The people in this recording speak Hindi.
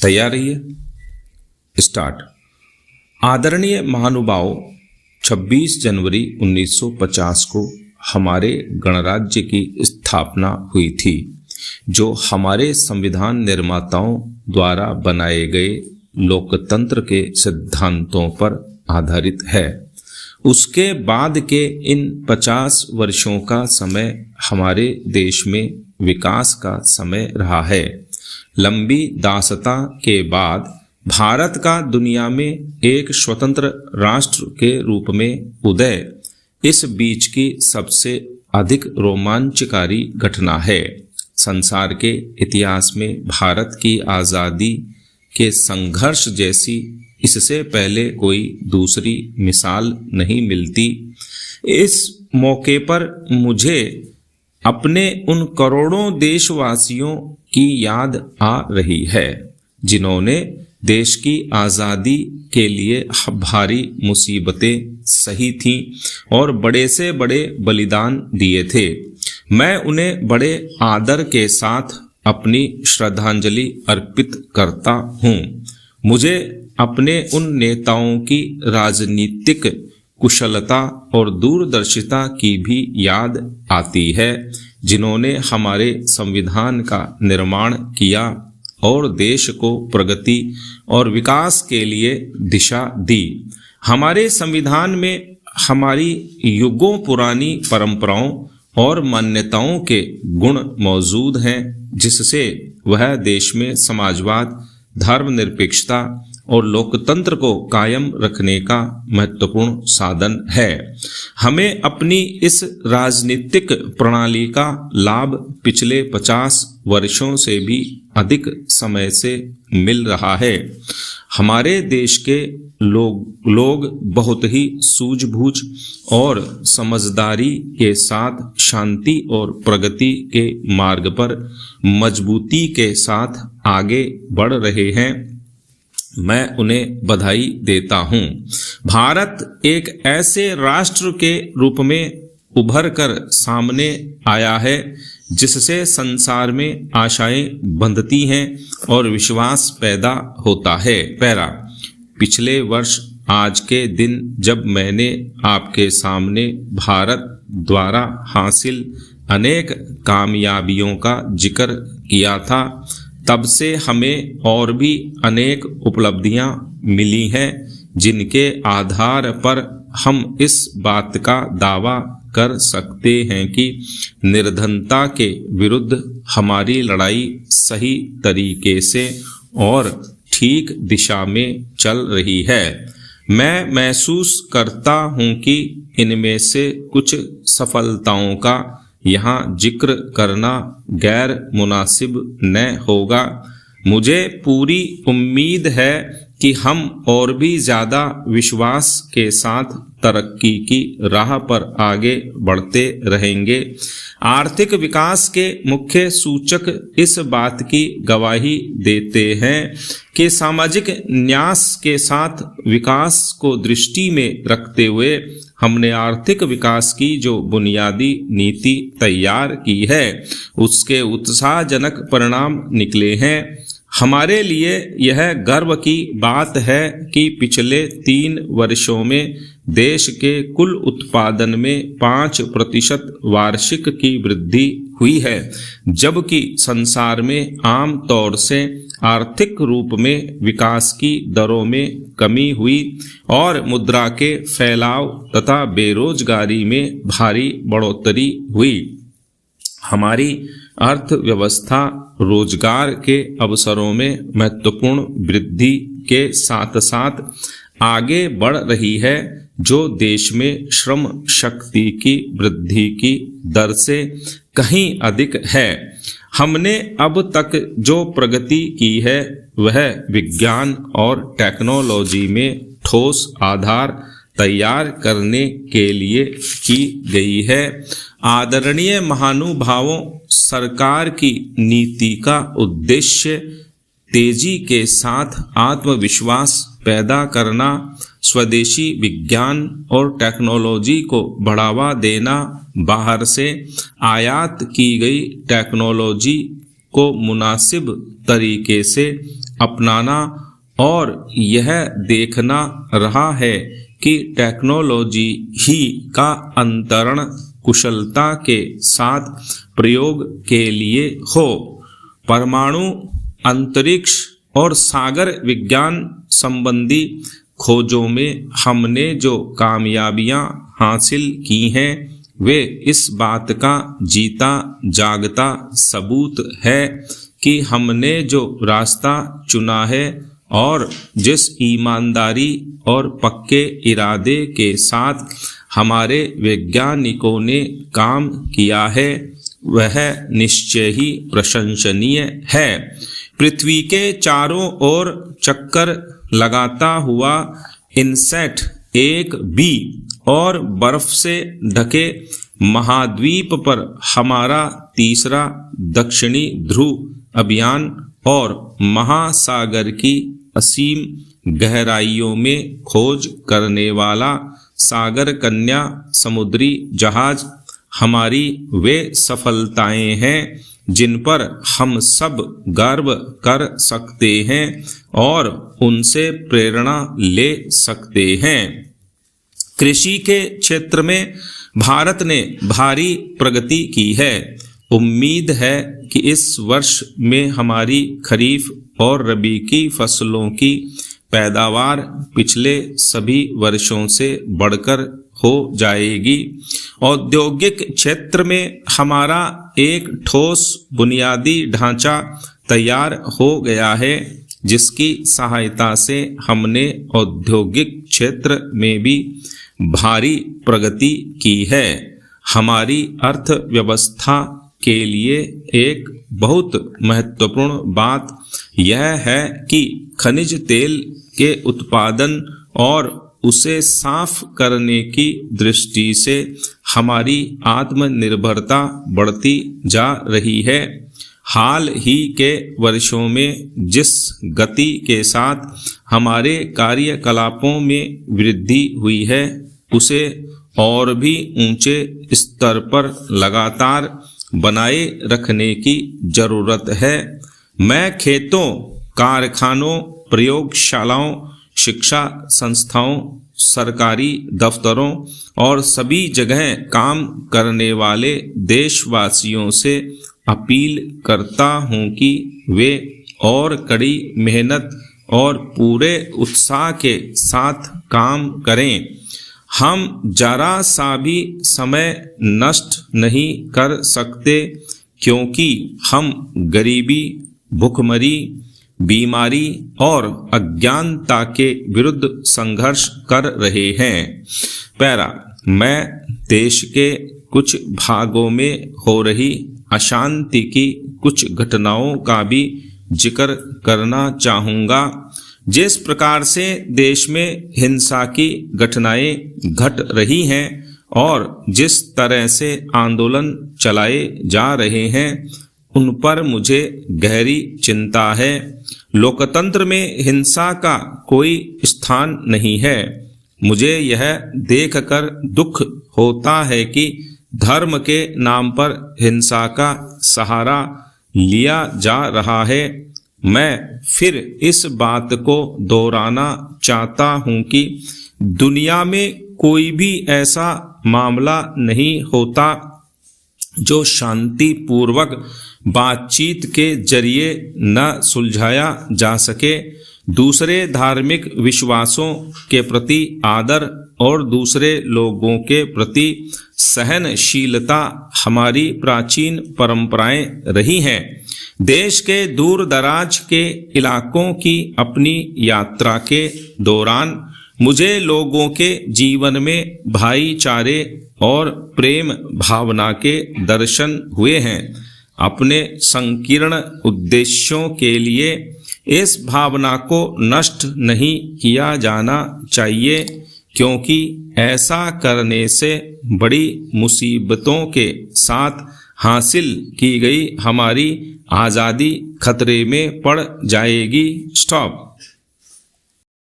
तैयार रहिए, स्टार्ट। आदरणीय महानुभावों, 26 जनवरी 1950 को हमारे गणराज्य की स्थापना हुई थी, जो हमारे संविधान निर्माताओं द्वारा बनाए गए लोकतंत्र के सिद्धांतों पर आधारित है। उसके बाद के इन 50 वर्षों का समय हमारे देश में विकास का समय रहा है। लंबी दासता के बाद भारत का दुनिया में एक स्वतंत्र राष्ट्र के रूप में उदय इस बीच की सबसे अधिक रोमांचकारी घटना है। संसार के इतिहास में भारत की आज़ादी के संघर्ष जैसी इससे पहले कोई दूसरी मिसाल नहीं मिलती। इस मौके पर मुझे अपने उन करोड़ों देशवासियों की याद आ रही है, जिन्होंने देश की आज़ादी के लिए भारी मुसीबतें सही थीं और बड़े से बड़े बलिदान दिए थे। मैं उन्हें बड़े आदर के साथ अपनी श्रद्धांजलि अर्पित करता हूँ। मुझे अपने उन नेताओं की राजनीतिक कुशलता और दूरदर्शिता की भी याद आती है, जिन्होंने हमारे संविधान का निर्माण किया और देश को प्रगति और विकास के लिए दिशा दी। हमारे संविधान में हमारी युगों पुरानी परंपराओं और मान्यताओं के गुण मौजूद हैं, जिससे वह देश में समाजवाद, धर्मनिरपेक्षता और लोकतंत्र को कायम रखने का महत्वपूर्ण साधन है। हमें अपनी इस राजनीतिक प्रणाली का लाभ पिछले 50 वर्षों से भी अधिक समय से मिल रहा है। हमारे देश के लोग बहुत ही सूझबूझ और समझदारी के साथ शांति और प्रगति के मार्ग पर मजबूती के साथ आगे बढ़ रहे हैं। मैं उन्हें बधाई देता हूँ। भारत एक ऐसे राष्ट्र के रूप में उभर कर सामने आया है, जिससे संसार में आशाएं बंधती हैं और विश्वास पैदा होता है। पैरा, पिछले वर्ष आज के दिन जब मैंने आपके सामने भारत द्वारा हासिल अनेक कामयाबियों का जिक्र किया था, तब से हमें और भी अनेक उपलब्धियां मिली हैं, जिनके आधार पर हम इस बात का दावा कर सकते हैं कि निर्धनता के विरुद्ध हमारी लड़ाई सही तरीके से और ठीक दिशा में चल रही है। मैं महसूस करता हूं कि इनमें से कुछ सफलताओं का यहाँ जिक्र करना गैर मुनासिब न होगा। मुझे पूरी उम्मीद है कि हम और भी ज़्यादा विश्वास के साथ तरक्की की राह पर आगे बढ़ते रहेंगे। आर्थिक विकास के मुख्य सूचक इस बात की गवाही देते हैं कि सामाजिक न्याय के साथ विकास को दृष्टि में रखते हुए हमने आर्थिक विकास की जो बुनियादी नीति तैयार की है, उसके उत्साहजनक परिणाम निकले हैं। हमारे लिए यह गर्व की बात है कि पिछले 3 वर्षों में देश के कुल उत्पादन में 5% वार्षिक की वृद्धि हुई है, जबकि संसार में आम तौर से आर्थिक रूप में विकास की दरों में कमी हुई और मुद्रा के फैलाव तथा बेरोजगारी में भारी बढ़ोतरी हुई। हमारी अर्थव्यवस्था रोजगार के अवसरों में महत्वपूर्ण वृद्धि के साथ साथ आगे बढ़ रही है, जो देश में श्रम शक्ति की वृद्धि की दर से कहीं अधिक है। हमने अब तक जो प्रगति की है वह विज्ञान और टेक्नोलॉजी में ठोस आधार तैयार करने के लिए की गई है। आदरणीय महानुभावों, सरकार की नीति का उद्देश्य तेजी के साथ आत्मविश्वास पैदा करना, स्वदेशी विज्ञान और टेक्नोलॉजी को बढ़ावा देना, बाहर से आयात की गई टेक्नोलॉजी को मुनासिब तरीके से अपनाना और यह देखना रहा है कि टेक्नोलॉजी ही का अंतरण कुशलता के साथ प्रयोग के लिए हो। परमाणु, अंतरिक्ष और सागर विज्ञान संबंधी खोजों में हमने जो कामयाबियां हासिल की हैं वे इस बात का जीता जागता सबूत है कि हमने जो रास्ता चुना है और जिस ईमानदारी और पक्के इरादे के साथ हमारे वैज्ञानिकों ने काम किया है वह निश्चय ही प्रशंसनीय है। पृथ्वी के चारों ओर चक्कर लगाता हुआ इनसेट एक बी और बर्फ से ढके महाद्वीप पर हमारा तीसरा दक्षिणी ध्रुव अभियान और महासागर की असीम गहराइयों में खोज करने वाला सागर कन्या समुद्री जहाज हमारी वे सफलताएं हैं जिन पर हम सब गर्व कर सकते हैं और उनसे प्रेरणा ले सकते हैं। कृषि के क्षेत्र में भारत ने भारी प्रगति की है। उम्मीद है कि इस वर्ष में हमारी खरीफ और रबी की फसलों की पैदावार पिछले सभी वर्षों से बढ़कर हो जाएगी। औद्योगिक क्षेत्र में हमारा एक ठोस बुनियादी ढांचा तैयार हो गया है जिसकी सहायता से हमने औद्योगिक क्षेत्र में भी भारी प्रगति की है। हमारी अर्थव्यवस्था के लिए एक बहुत महत्वपूर्ण बात यह है कि खनिज तेल के उत्पादन और उसे साफ करने की दृष्टि से हमारी आत्मनिर्भरता बढ़ती जा रही है। हाल ही के वर्षों में जिस गति के साथ हमारे कार्यकलापों में वृद्धि हुई है उसे और भी ऊंचे स्तर पर लगातार बनाए रखने की जरूरत है। मैं खेतों, कारखानों, प्रयोगशालाओं, शिक्षा संस्थाओं, सरकारी दफ्तरों और सभी जगह काम करने वाले देशवासियों से अपील करता हूं कि वे और कड़ी मेहनत और पूरे उत्साह के साथ काम करें। हम जरा सा भी समय नष्ट नहीं कर सकते क्योंकि हम गरीबी, भुखमरी, बीमारी और अज्ञानता के विरुद्ध संघर्ष कर रहे हैं। पैरा, मैं देश के कुछ भागों में हो रही अशांति की कुछ घटनाओं का भी जिक्र करना चाहूँगा। जिस प्रकार से देश में हिंसा की घटनाएं घट रही हैं और जिस तरह से आंदोलन चलाए जा रहे हैं उन पर मुझे गहरी चिंता है। लोकतंत्र में हिंसा का कोई स्थान नहीं है। मुझे यह देखकर दुख होता है कि धर्म के नाम पर हिंसा का सहारा लिया जा रहा है। मैं फिर इस बात को दोहराना चाहता हूं कि दुनिया में कोई भी ऐसा मामला नहीं होता जो शांतिपूर्वक बातचीत के जरिए न सुलझाया जा सके। दूसरे धार्मिक विश्वासों के प्रति आदर और दूसरे लोगों के प्रति सहनशीलता हमारी प्राचीन परंपराएं रही हैं। देश के दूर दराज के इलाकों की अपनी यात्रा के दौरान मुझे लोगों के जीवन में भाईचारे और प्रेम भावना के दर्शन हुए हैं। अपने संकीर्ण उद्देश्यों के लिए इस भावना को नष्ट नहीं किया जाना चाहिए क्योंकि ऐसा करने से बड़ी मुसीबतों के साथ हासिल की गई हमारी आज़ादी खतरे में पड़ जाएगी। स्टॉप।